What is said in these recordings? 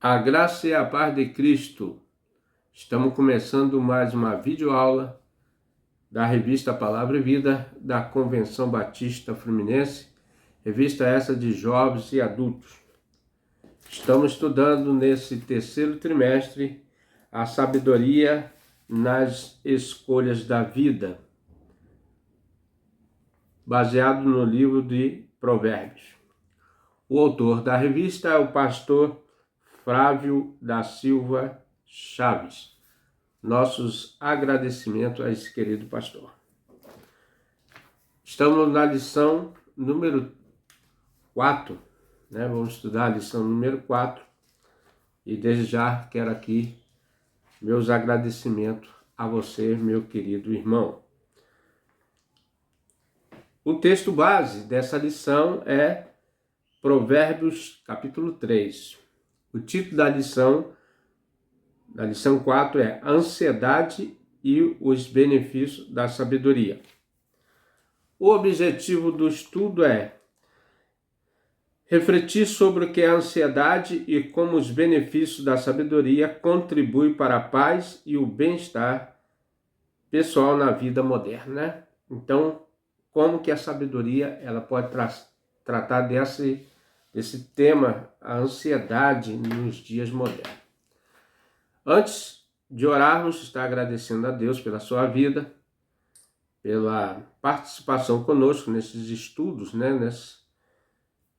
A graça e a paz de Cristo. Estamos começando mais uma videoaula da revista Palavra e Vida da Convenção Batista Fluminense, revista essa de jovens e adultos. Estamos estudando nesse terceiro trimestre a sabedoria nas escolhas da vida, baseado no livro de Provérbios. O autor da revista é o pastor Flávio da Silva Chaves. Nossos agradecimentos a esse querido pastor. Estamos na lição número 4, né? Vamos estudar a lição número 4 e desde já quero aqui meus agradecimentos a você, meu querido irmão. O texto base dessa lição é Provérbios capítulo 3. O título da lição 4 é Ansiedade e os benefícios da sabedoria. O objetivo do estudo é refletir sobre o que é a ansiedade e como os benefícios da sabedoria contribuem para a paz e o bem-estar pessoal na vida moderna, né? Então, como que a sabedoria ela pode tratar desse tema, a ansiedade nos dias modernos. Antes de orarmos, está agradecendo a Deus pela sua vida, pela participação conosco nesses estudos, né,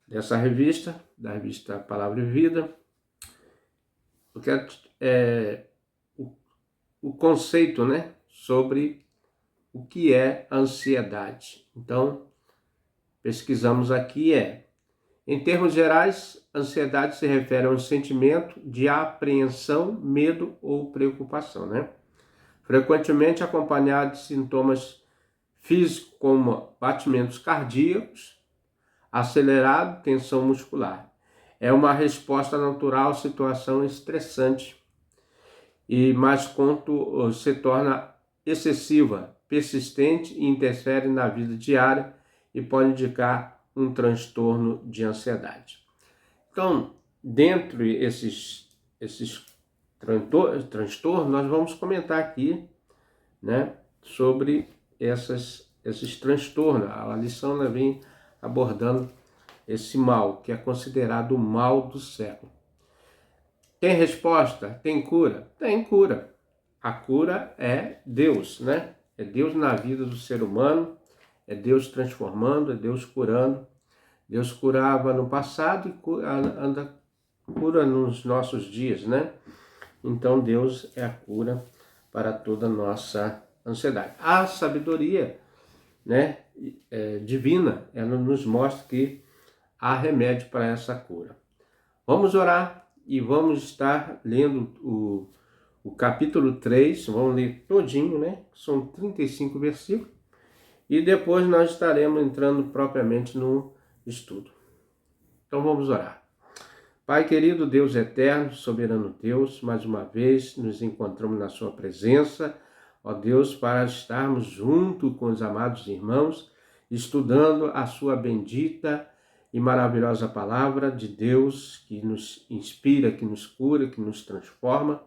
dessa revista, da revista Palavra e Vida. Eu quero o conceito, né, sobre o que é ansiedade. Então, pesquisamos aqui em termos gerais, ansiedade se refere a um sentimento de apreensão, medo ou preocupação, né? Frequentemente acompanhado de sintomas físicos como batimentos cardíacos, acelerado, tensão muscular. É uma resposta natural à situação estressante, mas quando se torna excessiva, persistente e interfere na vida diária e pode indicar um transtorno de ansiedade. Então, dentre esses transtornos, nós vamos comentar aqui, né, sobre esses transtornos. A lição vem abordando esse mal, que é considerado o mal do século. Tem resposta? Tem cura? Tem cura. A cura é Deus, né? É Deus na vida do ser humano, é Deus transformando, é Deus curando. Deus curava no passado e cura nos nossos dias, né? Então Deus é a cura para toda a nossa ansiedade. A sabedoria, né, divina, ela nos mostra que há remédio para essa cura. Vamos orar e vamos estar lendo o capítulo 3, vamos ler todinho, né? São 35 versículos. E depois nós estaremos entrando propriamente no estudo. Então vamos orar. Pai querido, Deus eterno, soberano Deus, mais uma vez nos encontramos na sua presença, ó Deus, para estarmos junto com os amados irmãos, estudando a sua bendita e maravilhosa palavra de Deus, que nos inspira, que nos cura, que nos transforma.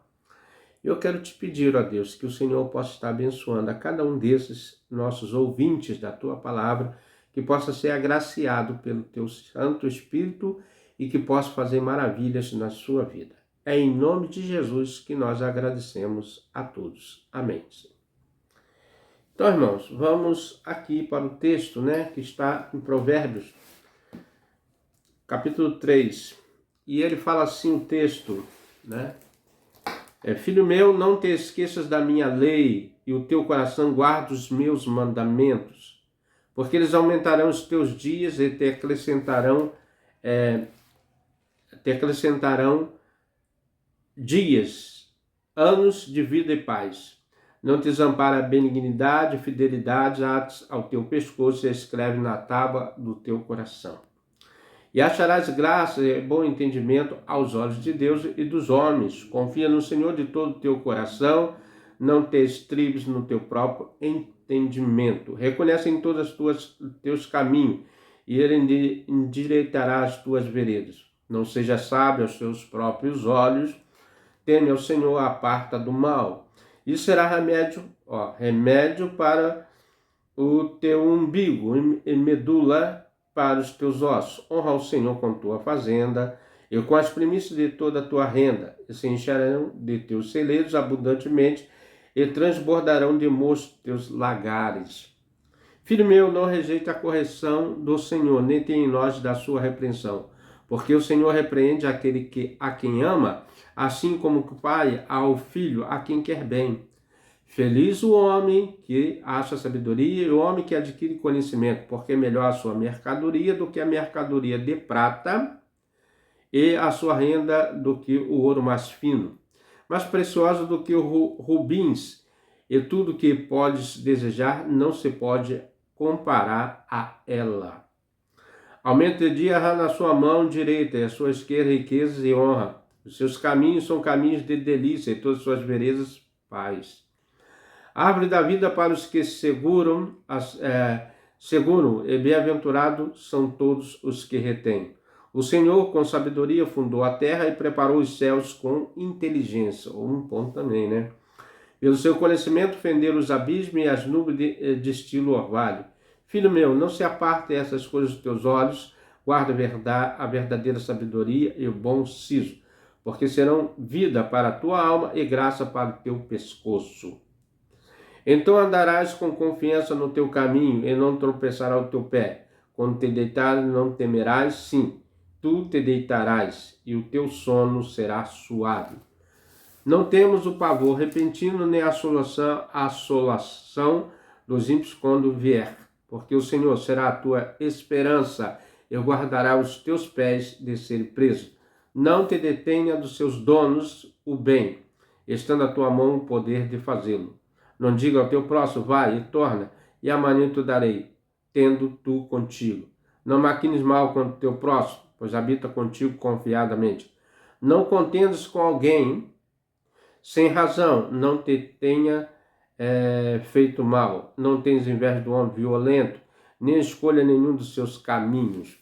Eu quero te pedir, ó Deus, que o Senhor possa estar abençoando a cada um desses nossos ouvintes da tua palavra, que possa ser agraciado pelo teu Santo Espírito e que possa fazer maravilhas na sua vida. É em nome de Jesus que nós agradecemos a todos. Amém. Então, irmãos, vamos aqui para o texto, né, que está em Provérbios, capítulo 3. E ele fala assim, o texto, né? Filho meu, não te esqueças da minha lei e o teu coração guarda os meus mandamentos, porque eles aumentarão os teus dias e te acrescentarão dias, anos de vida e paz. Não te desampara a benignidade e fidelidade, atos ao teu pescoço e escreve na tábua do teu coração. E acharás graça e bom entendimento aos olhos de Deus e dos homens. Confia no Senhor de todo o teu coração, não te estribes no teu próprio entendimento. Reconhece em todos os teus caminhos, e ele endireitará as tuas veredas. Não seja sábio aos seus próprios olhos, teme ao Senhor, aparta do mal. Isso será remédio para o teu umbigo e medula para os teus ossos. Honra ao Senhor com tua fazenda e com as primícias de toda a tua renda, e se encherão de teus celeiros abundantemente, e transbordarão de mosto teus lagares. Filho meu, não rejeite a correção do Senhor, nem tenha em nós da sua repreensão, porque o Senhor repreende aquele a quem ama, assim como o pai ao filho a quem quer bem. Feliz o homem que acha sabedoria e o homem que adquire conhecimento, porque é melhor a sua mercadoria do que a mercadoria de prata, e a sua renda do que o ouro mais fino, mais preciosa do que rubins, e tudo que podes desejar não se pode comparar a ela. Aumento de dia na sua mão direita, e a sua esquerda riquezas e honra. Os seus caminhos são caminhos de delícia, e todas as suas veredas paz. Árvore da vida para os que seguram, e bem-aventurados são todos os que retêm. O Senhor, com sabedoria, fundou a terra e preparou os céus com inteligência. Um ponto também, né? Pelo seu conhecimento, fenderam os abismos e as nuvens de estilo orvalho. Filho meu, não se aparte essas coisas dos teus olhos, guarda a verdadeira sabedoria e o bom siso, porque serão vida para a tua alma e graça para o teu pescoço. Então andarás com confiança no teu caminho e não tropeçará o teu pé. Quando te deitares, não temerás, sim, tu te deitarás e o teu sono será suave. Não temos o pavor repentino nem a assolação dos ímpios quando vier, porque o Senhor será a tua esperança e guardará os teus pés de ser preso. Não te detenha dos seus donos o bem, estando a tua mão o poder de fazê-lo. Não diga ao teu próximo, vai e torna, e amanhã te darei, tendo tu contigo. Não maquines mal contra o teu próximo, pois habita contigo confiadamente. Não contendas com alguém sem razão, não te tenha feito mal. Não tens inveja do homem violento, nem escolha nenhum dos seus caminhos.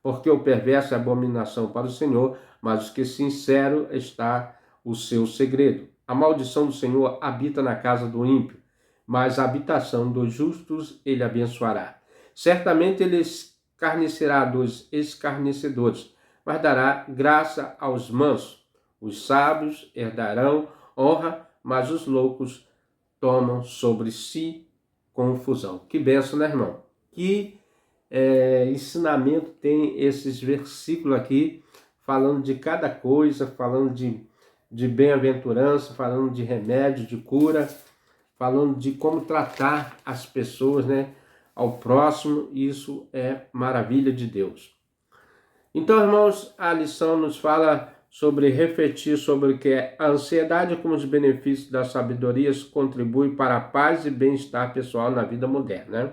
Porque o perverso é abominação para o Senhor, mas os que sincero está o seu segredo. A maldição do Senhor habita na casa do ímpio, mas a habitação dos justos ele abençoará. Certamente ele escarnecerá dos escarnecedores, mas dará graça aos mansos. Os sábios herdarão honra, mas os loucos tomam sobre si confusão. Que benção, né, irmão? Que ensinamento tem esses versículos aqui, falando de cada coisa, falando de bem-aventurança, falando de remédio, de cura, falando de como tratar as pessoas, né, ao próximo. Isso é maravilha de Deus. Então, irmãos, a lição nos fala sobre refletir sobre o que é a ansiedade, como os benefícios da sabedoria contribuem para a paz e bem-estar pessoal na vida moderna, né?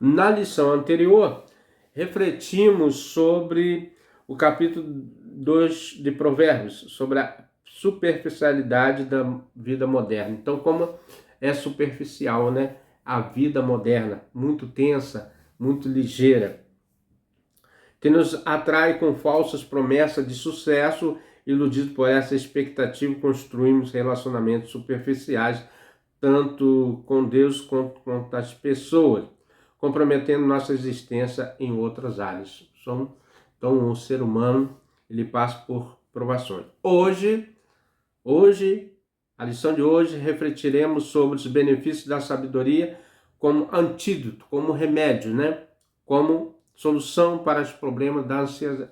Na lição anterior, refletimos sobre o capítulo 2 de Provérbios, sobre a superficialidade da vida moderna. Então, como é superficial, né? A vida moderna, muito tensa, muito ligeira, que nos atrai com falsas promessas de sucesso, iludidos por essa expectativa, construímos relacionamentos superficiais, tanto com Deus quanto com as pessoas, comprometendo nossa existência em outras áreas. Então, o ser humano, ele passa por provações. Hoje, a lição de hoje, refletiremos sobre os benefícios da sabedoria como antídoto, como remédio, né? Como solução para os problemas da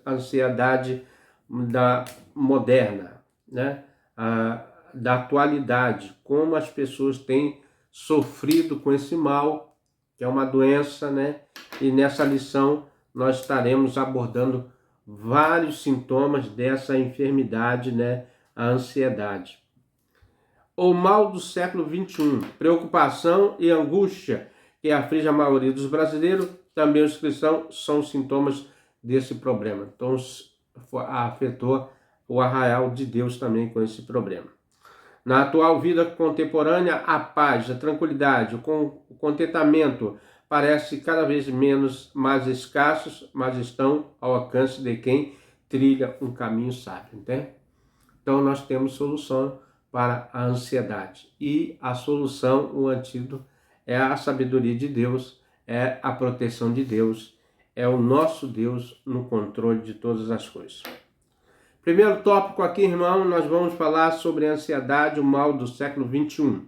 ansiedade moderna, né? Da atualidade, como as pessoas têm sofrido com esse mal, que é uma doença, né? E nessa lição nós estaremos abordando vários sintomas dessa enfermidade, né? A ansiedade. O mal do século XXI, preocupação e angústia que aflige a maioria dos brasileiros, também os cristãos, são sintomas desse problema. Então, afetou o arraial de Deus também com esse problema. Na atual vida contemporânea, a paz, a tranquilidade, o contentamento parece cada vez mais escassos, mas estão ao alcance de quem trilha um caminho sábio, entende? Então nós temos solução para a ansiedade. E a solução, o antídoto, é a sabedoria de Deus, é a proteção de Deus, é o nosso Deus no controle de todas as coisas. Primeiro tópico aqui, irmão, nós vamos falar sobre a ansiedade, o mal do século 21.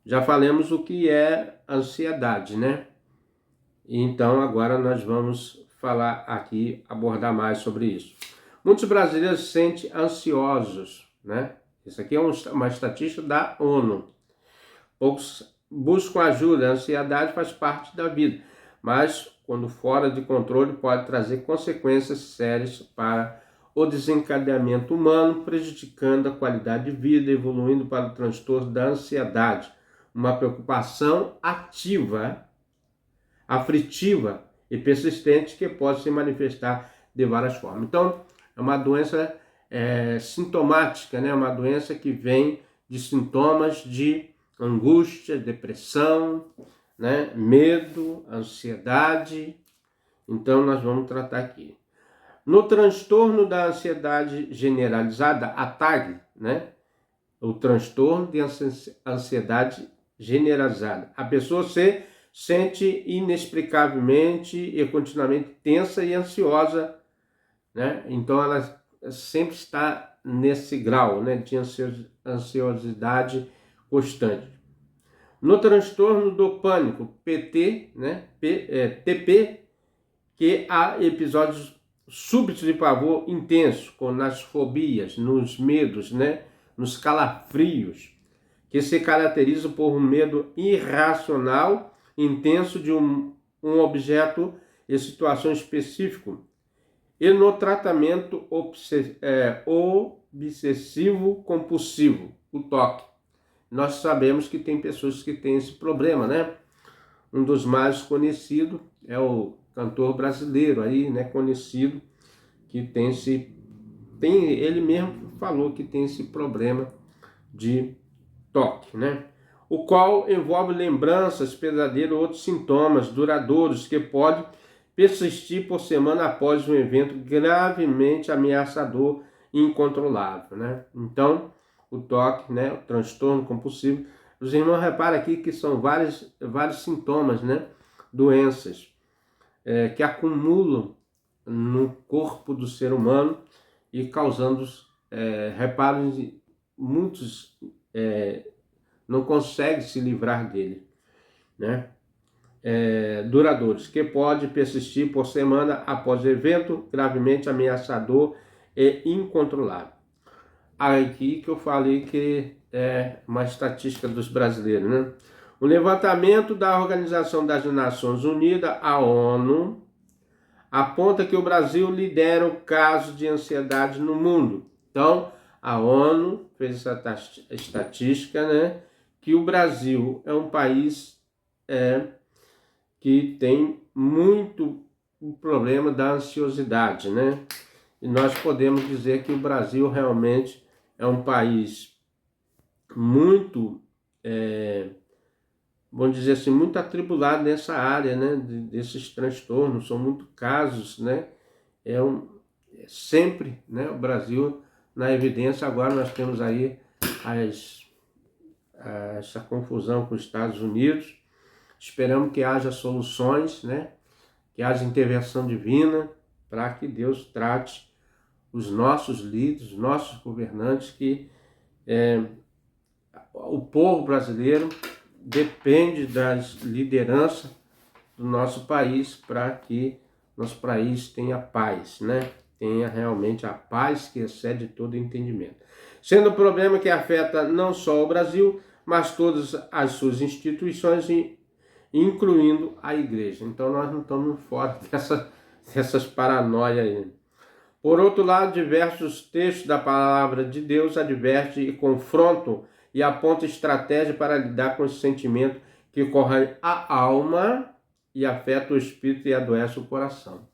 Já falamos o que é ansiedade, né? Então agora nós vamos falar aqui, abordar mais sobre isso. Muitos brasileiros se sentem ansiosos, né? Isso aqui é uma estatística da ONU. Poucos buscam ajuda, a ansiedade faz parte da vida, mas quando fora de controle pode trazer consequências sérias para o desencadeamento humano, prejudicando a qualidade de vida, evoluindo para o transtorno da ansiedade, uma preocupação ativa, aflitiva e persistente que pode se manifestar de várias formas. Então, é uma doença sintomática, né? Uma doença que vem de sintomas de angústia, depressão, né? Medo, ansiedade. Então, nós vamos tratar aqui. No transtorno da ansiedade generalizada, a TAG, né? O transtorno de ansiedade generalizada. A pessoa se sente inexplicavelmente e continuamente tensa e ansiosa, né? Então ela sempre está nesse grau, né, de ansiosidade constante. No transtorno do pânico, PT, né, TP, que há episódios súbitos de pavor intenso, como nas fobias, nos medos, né, nos calafrios, que se caracterizam por um medo irracional, intenso de um objeto e situação específico. E no tratamento obsessivo-compulsivo, o TOC. Nós sabemos que tem pessoas que têm esse problema, né? Um dos mais conhecidos é o cantor brasileiro aí, né, conhecido, que ele mesmo falou que tem esse problema de TOC, né? O qual envolve lembranças, pesadelos ou outros sintomas duradouros que podem persistir por semana após um evento gravemente ameaçador e incontrolável, né? Então, o TOC, né, o transtorno compulsivo, os irmãos reparam aqui que são vários sintomas, né? Doenças que acumulam no corpo do ser humano e causando, reparos, muitos não conseguem se livrar dele, né? Duradouros, que pode persistir por semana após evento gravemente ameaçador e incontrolável. Aqui que eu falei que é uma estatística dos brasileiros, né? O levantamento da Organização das Nações Unidas, a ONU, aponta que o Brasil lidera o caso de ansiedade no mundo. Então, a ONU fez essa estatística, né? Que o Brasil é um país que tem muito o problema da ansiosidade, né? E nós podemos dizer que o Brasil realmente é um país muito, vamos dizer assim, muito atribulado nessa área, né? Desses transtornos, são muitos casos, né? Sempre, né? O Brasil na evidência. Agora nós temos aí essa confusão com os Estados Unidos. Esperamos que haja soluções, né? Que haja intervenção divina para que Deus trate os nossos líderes, os nossos governantes, que o povo brasileiro depende das lideranças do nosso país para que nosso país tenha paz, né? Tenha realmente a paz que excede todo entendimento. Sendo um problema que afeta não só o Brasil, mas todas as suas instituições, incluindo a igreja. Então nós não estamos fora dessas paranoias aí. Por outro lado, diversos textos da palavra de Deus advertem e confrontam e apontam estratégia para lidar com esse sentimento que corrói a alma e afeta o espírito e adoece o coração.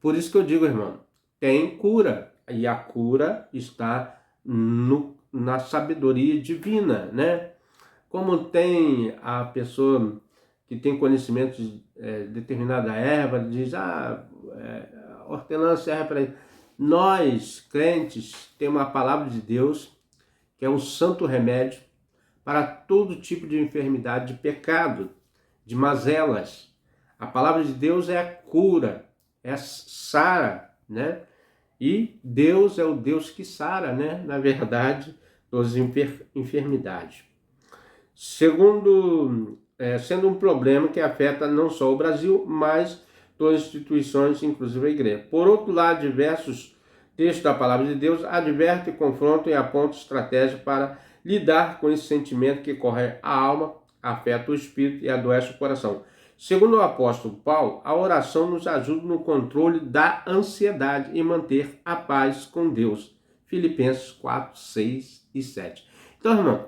Por isso que eu digo, irmão, tem cura. E a cura está na sabedoria divina, né? Como tem a pessoa que tem conhecimento de determinada erva, diz, hortelã serve para isso. Nós, crentes, temos a palavra de Deus, que é um santo remédio para todo tipo de enfermidade, de pecado, de mazelas. A palavra de Deus é a cura, é a sara, né? E Deus é o Deus que sara, né? Na verdade, das enfermidades. Sendo um problema que afeta não só o Brasil, mas todas as instituições, inclusive a igreja. Por outro lado, diversos textos da palavra de Deus advertem, confrontam e apontam estratégias para lidar com esse sentimento que corre a alma, afeta o espírito e adoece o coração. Segundo o apóstolo Paulo, a oração nos ajuda no controle da ansiedade e manter a paz com Deus. Filipenses 4, 6 e 7. Então, irmão,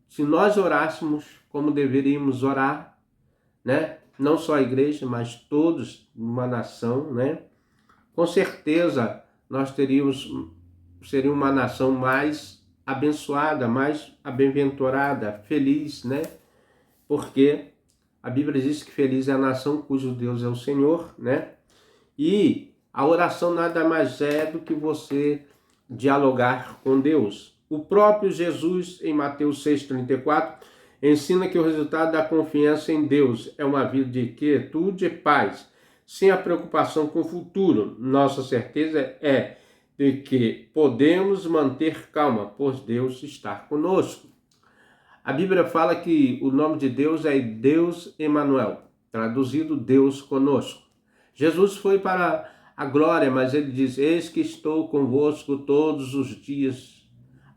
se nós orássemos como deveríamos orar, né? Não só a igreja, mas todos numa nação, né? Com certeza nós seria uma nação mais abençoada, mais bem-aventurada, feliz, né? Porque a Bíblia diz que feliz é a nação cujo Deus é o Senhor, né? E a oração nada mais é do que você dialogar com Deus. O próprio Jesus, em Mateus 6,34, ensina que o resultado da confiança em Deus é uma vida de quietude e paz, sem a preocupação com o futuro. Nossa certeza é de que podemos manter calma, pois Deus está conosco. A Bíblia fala que o nome de Deus é Deus Emanuel, traduzido Deus conosco. Jesus foi para a glória, mas ele diz: eis que estou convosco todos os dias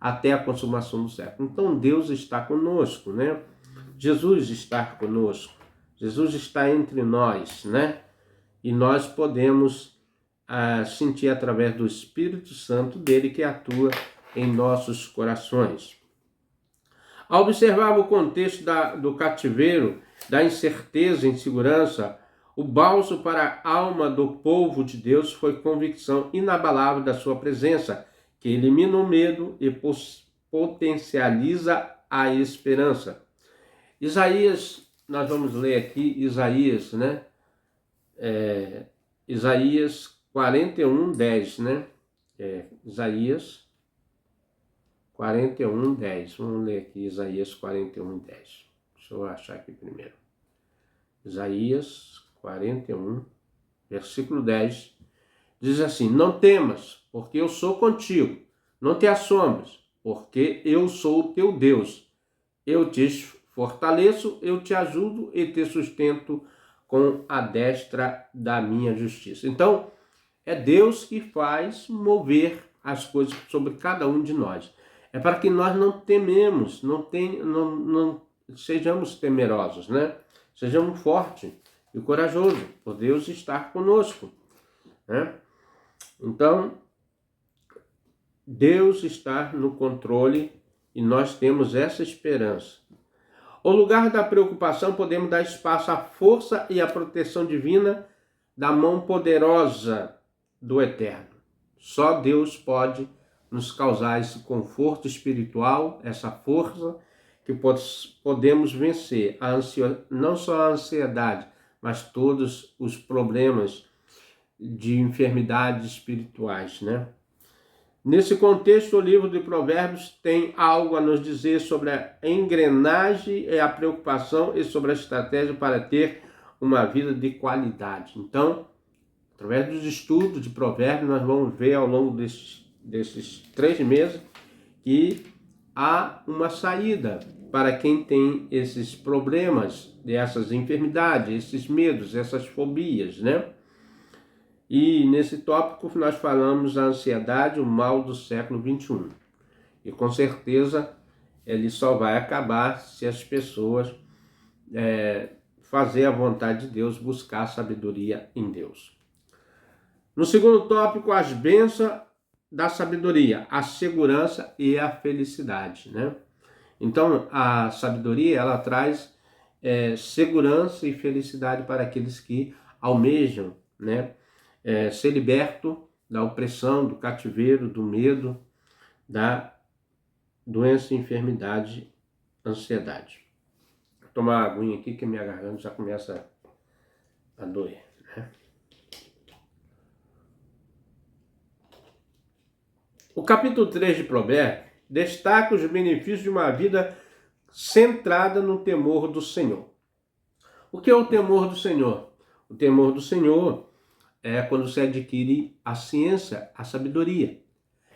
até a consumação do século. Então Deus está conosco, né? Jesus está conosco. Jesus está entre nós, né? E nós podemos sentir através do Espírito Santo dele que atua em nossos corações. Ao observar o contexto do cativeiro, da incerteza e insegurança, o bálsamo para a alma do povo de Deus foi convicção inabalável da sua presença, que elimina o medo e potencializa a esperança. Isaías, nós vamos ler aqui Isaías, né? Isaías 41, 10, né? Isaías 41, 10. Vamos ler aqui Isaías 41, 10. Deixa eu achar aqui primeiro. Isaías 41, versículo 10. Diz assim: não temas, porque eu sou contigo. Não te assombres, porque eu sou o teu Deus. Eu te fortaleço, eu te ajudo e te sustento com a destra da minha justiça. Então, é Deus que faz mover as coisas sobre cada um de nós. É para que nós não tememos, não sejamos temerosos, né? Sejamos fortes e corajosos, por Deus estar conosco, né? Então, Deus está no controle e nós temos essa esperança. O lugar da preocupação podemos dar espaço à força e à proteção divina da mão poderosa do Eterno. Só Deus pode nos causar esse conforto espiritual, essa força que podemos vencer não só a ansiedade, mas todos os problemas de enfermidades espirituais, né? Nesse contexto, o livro de Provérbios tem algo a nos dizer sobre a engrenagem e a preocupação e sobre a estratégia para ter uma vida de qualidade. Então, através dos estudos de Provérbios, nós vamos ver ao longo desses 3 meses que há uma saída para quem tem esses problemas, essas enfermidades, esses medos, essas fobias, né? E nesse tópico nós falamos a ansiedade, o mal do século 21. E com certeza ele só vai acabar se as pessoas fazer a vontade de Deus, buscar a sabedoria em Deus. No segundo tópico, as bênçãos da sabedoria, a segurança e a felicidade, né? Então, a sabedoria, ela traz segurança e felicidade para aqueles que almejam, né? Ser liberto da opressão, do cativeiro, do medo, da doença, enfermidade, ansiedade. Vou tomar uma aguinha aqui que minha garganta já começa a doer, né? O capítulo 3 de Provérbios destaca os benefícios de uma vida centrada no temor do Senhor. O que é o temor do Senhor? O temor do Senhor é quando você adquire a ciência, a sabedoria.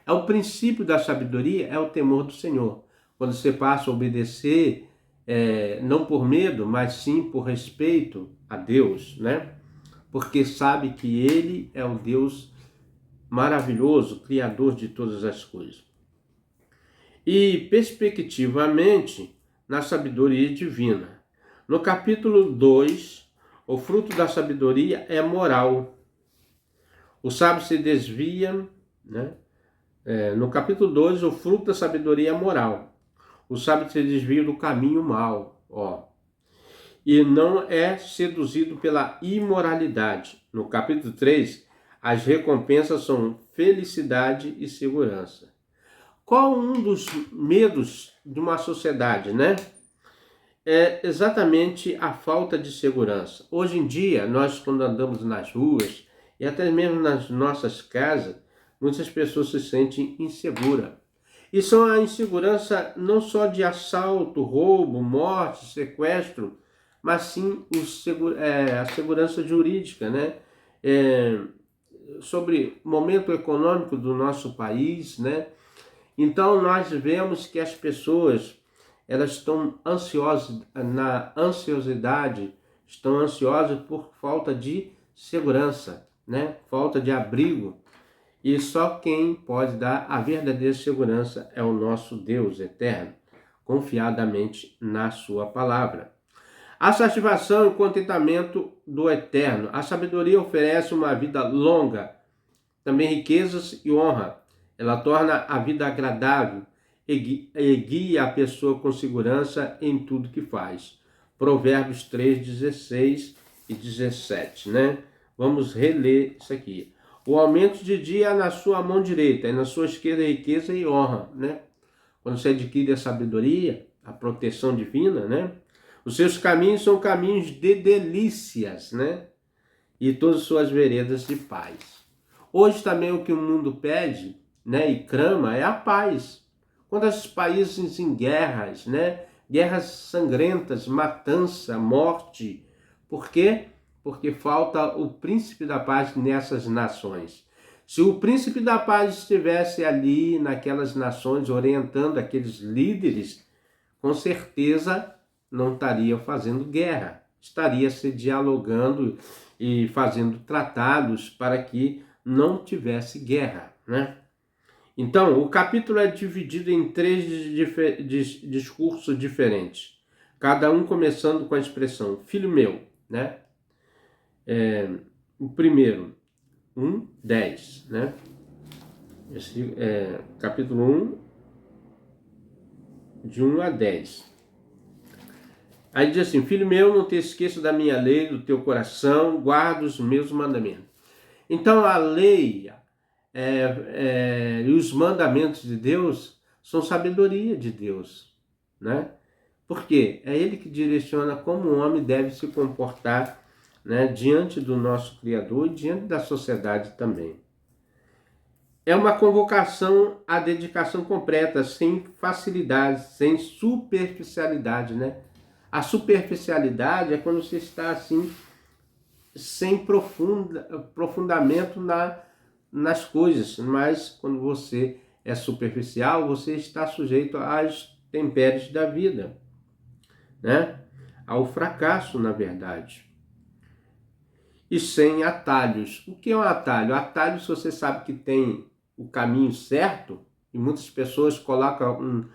É o princípio da sabedoria, é o temor do Senhor. Quando você passa a obedecer, não por medo, mas sim por respeito a Deus, né? Porque sabe que Ele é o Deus maravilhoso, Criador de todas as coisas. E, perspectivamente, na sabedoria divina. No capítulo 2, o fruto da sabedoria é moral. O sábio se desvia, né? No capítulo 2, o fruto da sabedoria é moral. O sábio se desvia do caminho mau, e não é seduzido pela imoralidade. No capítulo 3, as recompensas são felicidade e segurança. Qual um dos medos de uma sociedade, né? É exatamente a falta de segurança. Hoje em dia, nós quando andamos nas ruas e até mesmo nas nossas casas, muitas pessoas se sentem inseguras. E são a insegurança não só de assalto, roubo, morte, sequestro, mas sim a segurança jurídica, né? Sobre o momento econômico do nosso país, né? Então nós vemos que as pessoas elas estão ansiosas, na ansiosidade, estão ansiosas por falta de segurança, né? Falta de abrigo. E só quem pode dar a verdadeira segurança é o nosso Deus eterno, confiadamente na sua palavra. A satisfação e o contentamento do eterno. A sabedoria oferece uma vida longa, também riquezas e honra. Ela torna a vida agradável e guia a pessoa com segurança em tudo que faz. Provérbios 3, 16 e 17, né? Vamos reler isso aqui. O aumento de dia na sua mão direita e na sua esquerda riqueza e honra, né? Quando você adquire a sabedoria, a proteção divina, né? Os seus caminhos são caminhos de delícias, né? E todas as suas veredas de paz. Hoje também o que o mundo pede, né, e clama é a paz. Quando os países em guerras, né? Guerras sangrentas, matança, morte. Por quê? Porque falta o príncipe da paz nessas nações. Se o príncipe da paz estivesse ali naquelas nações, orientando aqueles líderes, com certeza não estaria fazendo guerra, estaria se dialogando e fazendo tratados para que não tivesse guerra, né? Então, o capítulo é dividido em 3 discursos diferentes, cada um começando com a expressão filho meu, né? O primeiro, 1, 10, né? Capítulo 1, de 1 a 10. Aí diz assim, filho meu, não te esqueça da minha lei, do teu coração, guarda os meus mandamentos. Então a lei e os mandamentos de Deus são sabedoria de Deus, né? Porque é Ele que direciona como o homem deve se comportar, né, diante do nosso Criador e diante da sociedade também. É uma convocação à dedicação completa, sem facilidade, sem superficialidade, né? A superficialidade é quando você está assim, sem profundamento nas coisas, mas quando você é superficial, você está sujeito às intempéries da vida, né? Ao fracasso, na verdade. E sem atalhos. O que é um atalho? Atalho, se você sabe que tem o caminho certo, e muitas pessoas colocam,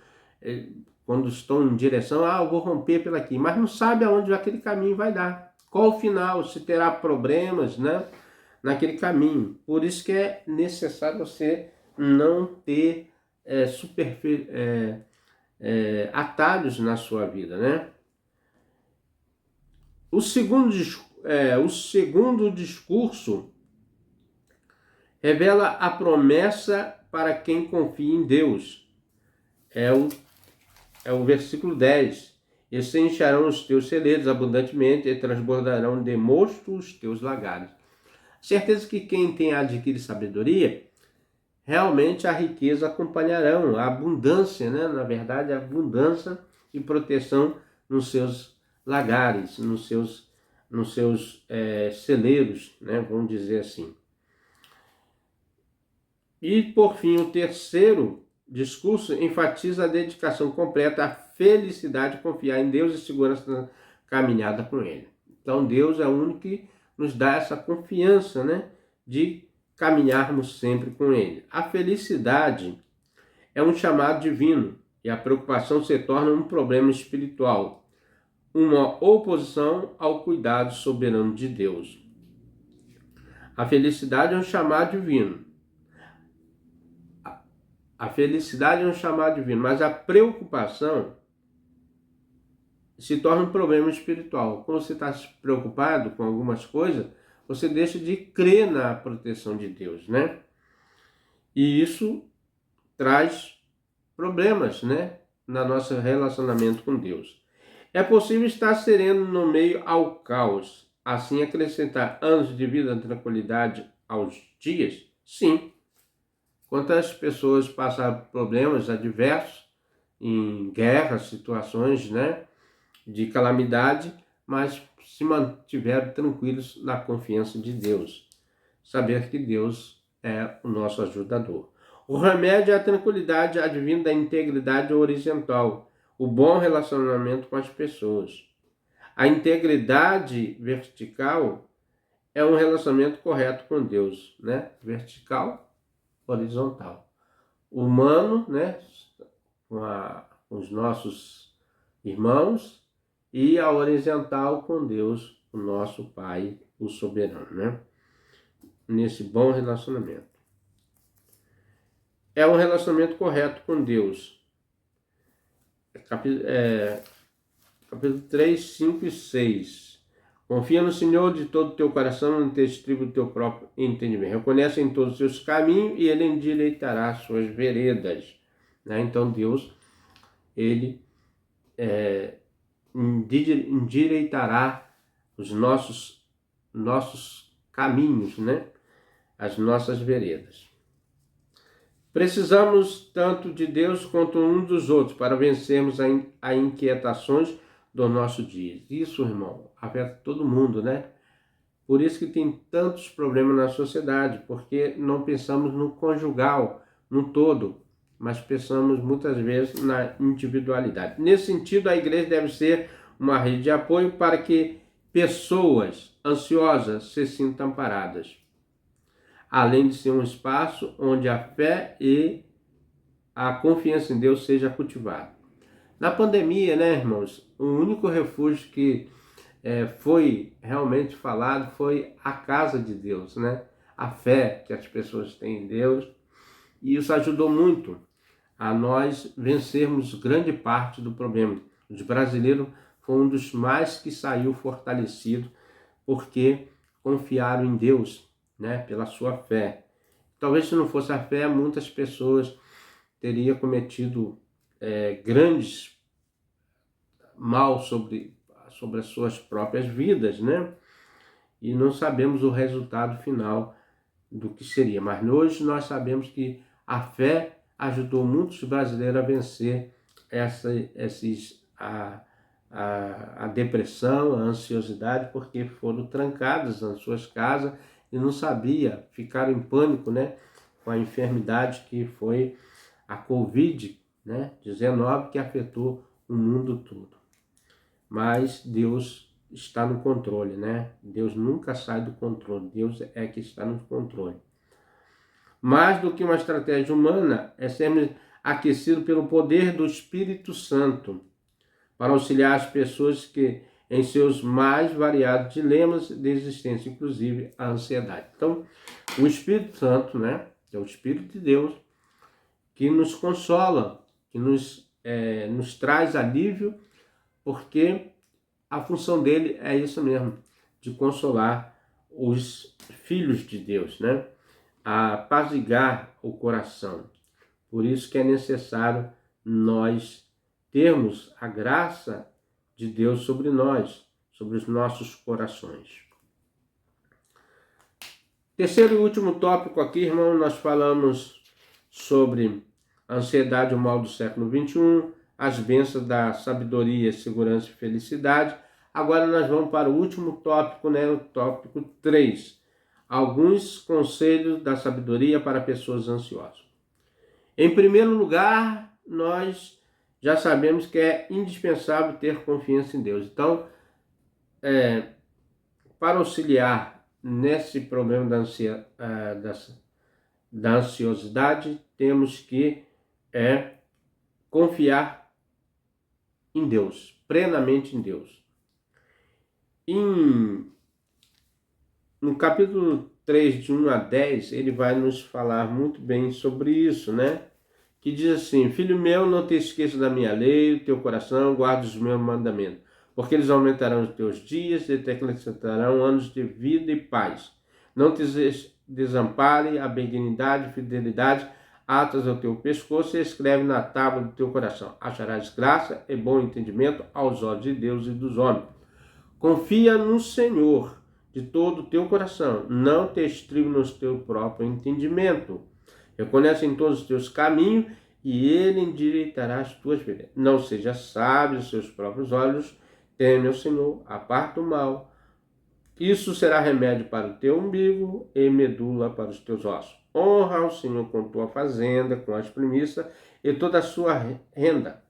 quando estão em direção, eu vou romper pelo aqui, mas não sabe aonde aquele caminho vai dar. Qual o final, se terá problemas, né, naquele caminho. Por isso que é necessário você não ter atalhos na sua vida, né? O segundo discurso revela a promessa para quem confia em Deus. É o versículo 10. E se encherão os teus celeiros abundantemente e transbordarão de mosto os teus lagares. Certeza que quem tem adquirido sabedoria realmente a riqueza acompanharão, a abundância, né? Na verdade, a abundância e proteção nos seus lagares, nos seus celeiros, né? Vamos dizer assim. E, por fim, o terceiro discurso enfatiza a dedicação completa à felicidade, confiar em Deus e segurança na caminhada com Ele. Então, Deus é o único que nos dá essa confiança, né, de caminharmos sempre com Ele. A felicidade é um chamado divino e a preocupação se torna um problema espiritual, uma oposição ao cuidado soberano de Deus. A felicidade é um chamado divino. A felicidade é um chamado divino, mas a preocupação se torna um problema espiritual. Quando você está preocupado com algumas coisas, você deixa de crer na proteção de Deus, né? E isso traz problemas, né, no nosso relacionamento com Deus. É possível estar sereno no meio ao caos, assim acrescentar anos de vida e tranquilidade aos dias? Sim. Quantas pessoas passaram problemas adversos, em guerras, situações, né, de calamidade, mas se mantiveram tranquilos na confiança de Deus. Saber que Deus é o nosso ajudador. O remédio é a tranquilidade advinda da integridade horizontal, o bom relacionamento com as pessoas. A integridade vertical é um relacionamento correto com Deus, né? Vertical, horizontal. Humano, né, com os nossos irmãos, e a horizontal com Deus, o nosso Pai, o soberano, né? Nesse bom relacionamento. É um relacionamento correto com Deus. Capítulo 3, 5 e 6. Confia no Senhor de todo o teu coração, não te estriba o teu próprio entendimento. Reconhece em todos os seus caminhos e Ele endireitará as suas veredas. Né? Então Deus, Ele endireitará os nossos caminhos, né? As nossas veredas. Precisamos tanto de Deus quanto um dos outros para vencermos as inquietações do nosso dia. Isso, irmão, afeta todo mundo, né? Por isso que tem tantos problemas na sociedade, porque não pensamos no conjugal, no todo, mas pensamos muitas vezes na individualidade. Nesse sentido, a igreja deve ser uma rede de apoio para que pessoas ansiosas se sintam amparadas, além de ser um espaço onde a fé e a confiança em Deus seja cultivada. Na pandemia, né, irmãos, o único refúgio que foi realmente falado foi a casa de Deus, né? A fé que as pessoas têm em Deus. E isso ajudou muito a nós vencermos grande parte do problema. Os brasileiros foram um dos mais que saiu fortalecido porque confiaram em Deus, né? Pela sua fé. Talvez se não fosse a fé, muitas pessoas teriam cometido grandes mal sobre as suas próprias vidas, né? E não sabemos o resultado final do que seria. Mas hoje nós sabemos que a fé ajudou muitos brasileiros a vencer a depressão, a ansiosidade, porque foram trancados nas suas casas e não sabia, ficaram em pânico, né? Com a enfermidade que foi a Covid, né? 19, que afetou o mundo todo. Mas Deus está no controle, né? Deus nunca sai do controle, Deus é que está no controle. Mais do que uma estratégia humana, é sermos aquecidos pelo poder do Espírito Santo para auxiliar as pessoas que em seus mais variados dilemas de existência, inclusive a ansiedade. Então, o Espírito Santo, né? É o Espírito de Deus que nos consola, que nos traz alívio, porque a função dele é isso mesmo, de consolar os filhos de Deus, né? A apaziguar o coração. Por isso que é necessário nós termos a graça de Deus sobre nós, sobre os nossos corações. Terceiro e último tópico aqui, irmão, nós falamos sobre a ansiedade, o mal do século XXI, as bênçãos da sabedoria, segurança e felicidade. Agora nós vamos para o último tópico, né? O tópico 3. Alguns conselhos da sabedoria para pessoas ansiosas. Em primeiro lugar, nós já sabemos que é indispensável ter confiança em Deus. Então, para auxiliar nesse problema da ansiosidade, temos que confiar em Deus, plenamente em Deus. No capítulo 3, de 1 a 10, ele vai nos falar muito bem sobre isso, né? Que diz assim: filho meu, não te esqueças da minha lei, o teu coração, guarda os meus mandamentos, porque eles aumentarão os teus dias e te acrescentarão anos de vida e paz. Não te desampare a benignidade e fidelidade, atas ao teu pescoço e escreve na tábua do teu coração. Acharás graça e bom entendimento aos olhos de Deus e dos homens. Confia no Senhor de todo o teu coração, não te estribe no teu próprio entendimento. Reconhece em todos os teus caminhos e ele endireitará as tuas veredas. Não seja sábio aos seus próprios olhos, teme ao Senhor, aparta o mal. Isso será remédio para o teu umbigo e medula para os teus ossos. Honra ao Senhor com tua fazenda, com as primícias e toda a sua renda.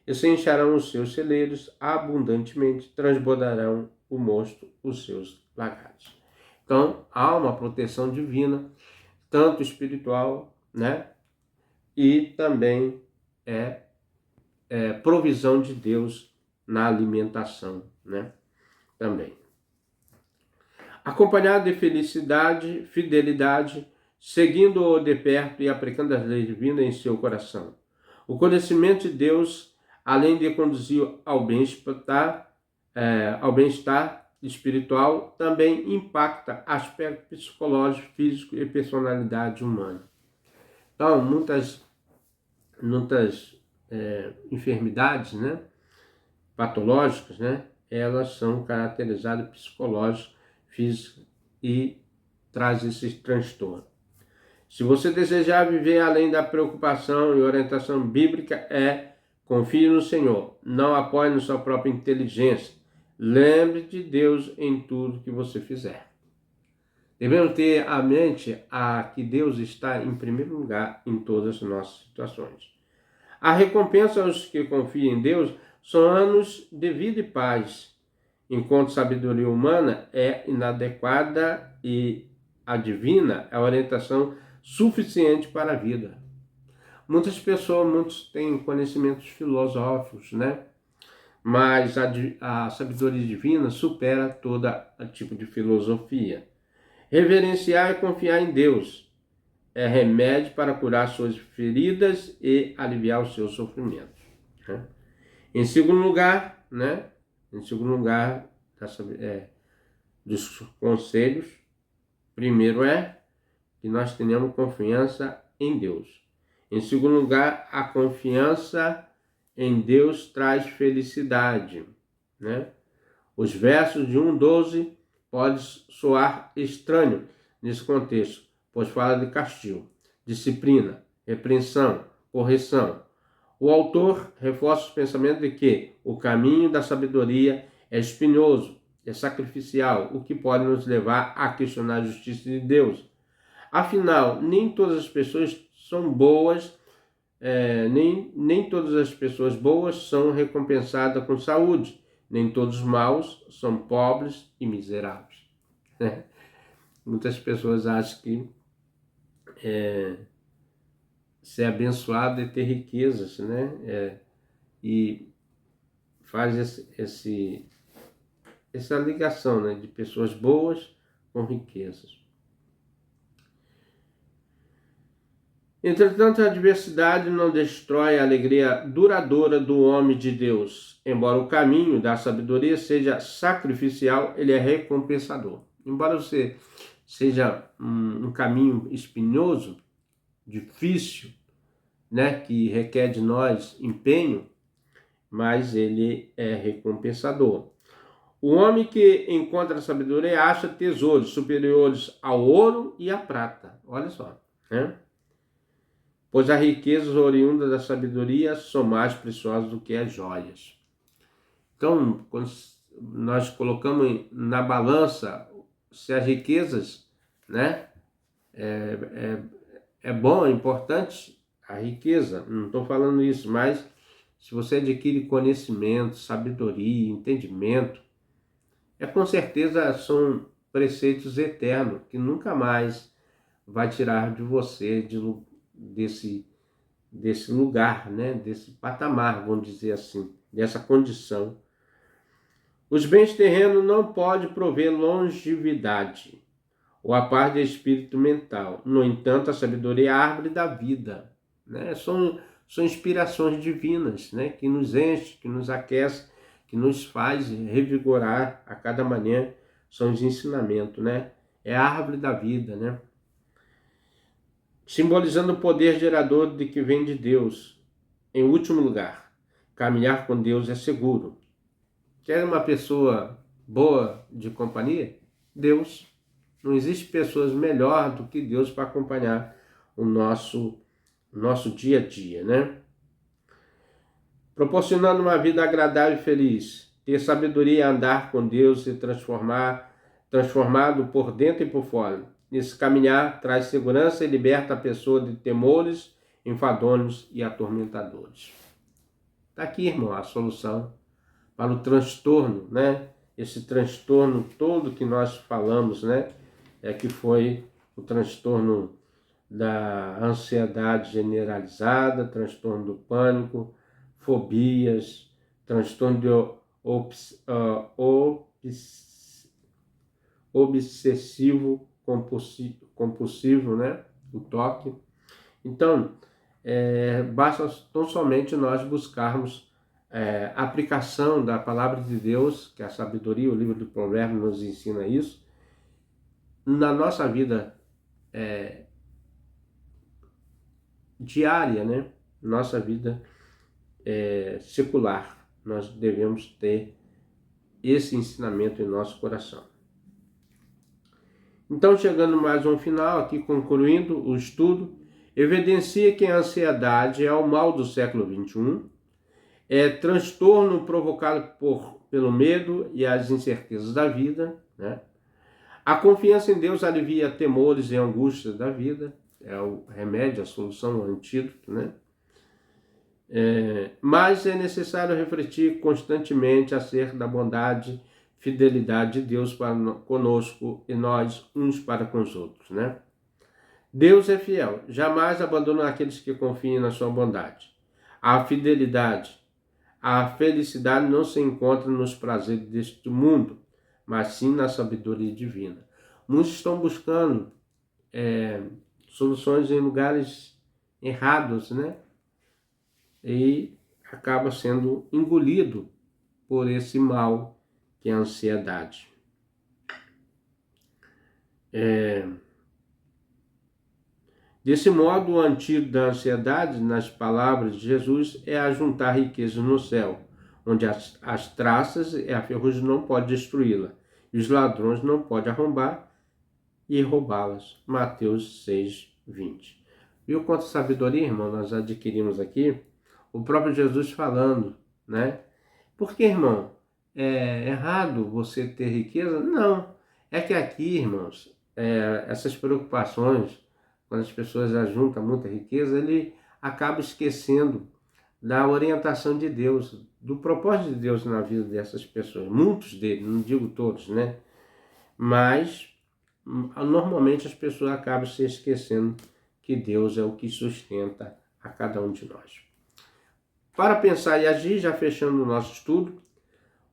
E se encharão os seus celeiros abundantemente, transbordarão o mosto os seus lagares. Então, há uma proteção divina, tanto espiritual, né? E também provisão de Deus na alimentação, né? Também. Acompanhado de felicidade, fidelidade, seguindo-o de perto e aplicando as leis divinas em seu coração. O conhecimento de Deus, além de conduzir ao bem-estar espiritual, também impacta aspectos psicológicos, físicos e personalidade humana. Então, muitas enfermidades, né, patológicas, né, elas são caracterizadas psicológicas, físicas e traz esse transtorno. Se você desejar viver além da preocupação e orientação bíblica, confie no Senhor, não apoie na sua própria inteligência. Lembre de Deus em tudo que você fizer. Devemos ter a mente que Deus está em primeiro lugar em todas as nossas situações. A recompensa aos que confiam em Deus são anos de vida e paz, enquanto a sabedoria humana é inadequada e a divina é a orientação suficiente para a vida. Muitos têm conhecimentos filosóficos, né? Mas a sabedoria divina supera todo tipo de filosofia. Reverenciar e confiar em Deus é remédio para curar suas feridas e aliviar os seus sofrimentos. Né? Em segundo lugar, dos conselhos, primeiro que nós tenhamos confiança em Deus. Em segundo lugar, a confiança em Deus traz felicidade, né? Os versos de 1:12 podem soar estranho nesse contexto, pois fala de castigo, disciplina, repreensão, correção. O autor reforça o pensamento de que o caminho da sabedoria é espinhoso, é sacrificial, o que pode nos levar a questionar a justiça de Deus. Afinal, nem todas as pessoas são boas, nem todas as pessoas boas são recompensadas com saúde, nem todos os maus são pobres e miseráveis. Muitas pessoas acham que ser abençoado é ter riquezas, né? E faz essa ligação, né, de pessoas boas com riquezas. Entretanto, a adversidade não destrói a alegria duradoura do homem de Deus. Embora o caminho da sabedoria seja sacrificial, ele é recompensador. Embora você seja um caminho espinhoso, difícil, né, que requer de nós empenho, mas ele é recompensador. O homem que encontra a sabedoria acha tesouros superiores ao ouro e à prata. Olha só, né? pois as riquezas oriundas da sabedoria são mais preciosas do que as joias. Então, quando nós colocamos na balança se as riquezas, né, é bom, é importante a riqueza, não estou falando isso, mas se você adquire conhecimento, sabedoria, entendimento, com certeza são preceitos eternos que nunca mais vai tirar de você desse lugar, né, desse patamar, vamos dizer assim, dessa condição. Os bens terrenos não podem prover longevidade ou a paz de espírito mental. No entanto, a sabedoria é a árvore da vida, né? São inspirações divinas, né? Que nos enche, que nos aquece, que nos faz revigorar a cada manhã. São os ensinamentos, né? É a árvore da vida, né? Simbolizando o poder gerador de que vem de Deus. Em último lugar, caminhar com Deus é seguro. Quer uma pessoa boa de companhia? Deus. Não existe pessoas melhor do que Deus para acompanhar o nosso dia a dia, né? Proporcionando uma vida agradável e feliz. Ter sabedoria, andar com Deus e transformado por dentro e por fora. Nesse caminhar traz segurança e liberta a pessoa de temores, enfadonhos e atormentadores. Está aqui, irmão, a solução para o transtorno, né? Esse transtorno todo que nós falamos, né? Que foi o transtorno da ansiedade generalizada, transtorno do pânico, fobias, transtorno de obsessivo compulsivo, né? O toque. Então, basta tão somente nós buscarmos a aplicação da palavra de Deus, que é a sabedoria, o livro do Provérbio nos ensina isso, na nossa vida diária, né? Nossa vida secular. Nós devemos ter esse ensinamento em nosso coração. Então, chegando mais a um final, aqui concluindo o estudo, evidencia que a ansiedade é o mal do século XXI, é transtorno provocado pelo medo e as incertezas da vida, né? A confiança em Deus alivia temores e angústias da vida, é o remédio, a solução, o antídoto, né? Mas é necessário refletir constantemente acerca da bondade, fidelidade de Deus para conosco e nós uns para com os outros, né? Deus é fiel, jamais abandona aqueles que confiam na sua bondade. A fidelidade, a felicidade não se encontra nos prazeres deste mundo, mas sim na sabedoria divina. Muitos estão buscando soluções em lugares errados, né? E acaba sendo engolido por esse mal que é a ansiedade. Desse modo, o antídoto da ansiedade, nas palavras de Jesus, é ajuntar riquezas no céu, onde as traças e a ferrugem não podem destruí-la, e os ladrões não podem arrombar e roubá-las. Mateus 6:20. Viu quanta sabedoria, irmão, nós adquirimos aqui? O próprio Jesus falando, né? Por que, irmão? É errado você ter riqueza? Não. É que aqui, irmãos, essas preocupações, quando as pessoas ajuntam muita riqueza, ele acaba esquecendo da orientação de Deus, do propósito de Deus na vida dessas pessoas. Muitos deles, não digo todos, né? Mas, normalmente, as pessoas acabam se esquecendo que Deus é o que sustenta a cada um de nós. Para pensar e agir, já fechando o nosso estudo,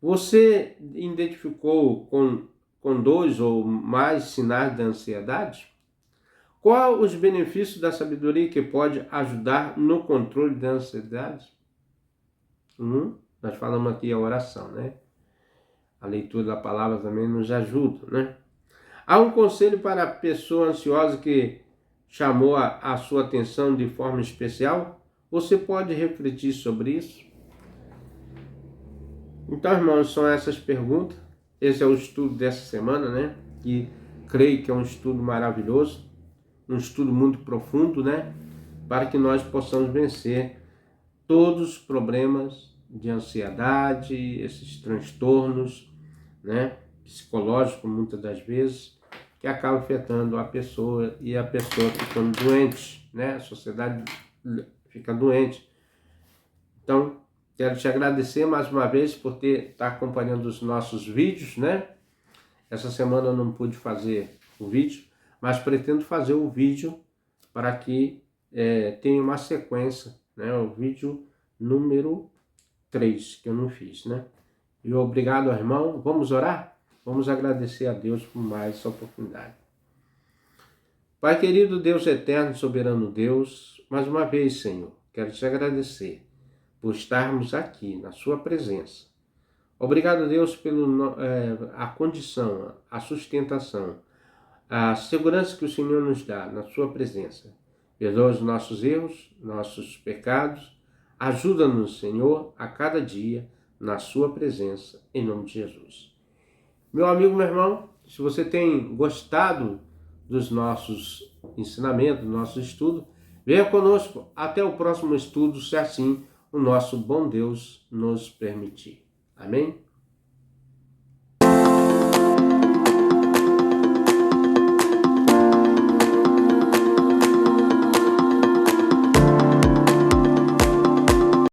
você identificou com 2 ou mais sinais da ansiedade? Qual os benefícios da sabedoria que pode ajudar no controle da ansiedade? Nós falamos aqui a oração, né? A leitura da palavra também nos ajuda, né? Há um conselho para a pessoa ansiosa que chamou a sua atenção de forma especial? Você pode refletir sobre isso? Então, irmãos, são essas perguntas. Esse é o estudo dessa semana, né? E creio que é um estudo maravilhoso, um estudo muito profundo, né? para que nós possamos vencer todos os problemas de ansiedade, esses transtornos, né, psicológicos, muitas das vezes, que acabam afetando a pessoa e a pessoa ficando doente, né? A sociedade fica doente. Então, quero te agradecer mais uma vez por estar acompanhando os nossos vídeos, né? Essa semana eu não pude fazer o vídeo, mas pretendo fazer o vídeo para que tenha uma sequência, né? O vídeo número 3 que eu não fiz, né? E obrigado, irmão. Vamos orar? Vamos agradecer a Deus por mais essa oportunidade. Pai querido, Deus eterno, soberano Deus, mais uma vez, Senhor, quero te agradecer por estarmos aqui na sua presença. Obrigado, Deus, pela a condição, a sustentação, a segurança que o Senhor nos dá na sua presença. Perdoa os nossos erros, nossos pecados. Ajuda-nos, Senhor, a cada dia na sua presença, em nome de Jesus. Meu amigo, meu irmão, se você tem gostado dos nossos ensinamentos, do nosso estudo, venha conosco até o próximo estudo, se assim o nosso bom Deus nos permitir. Amém?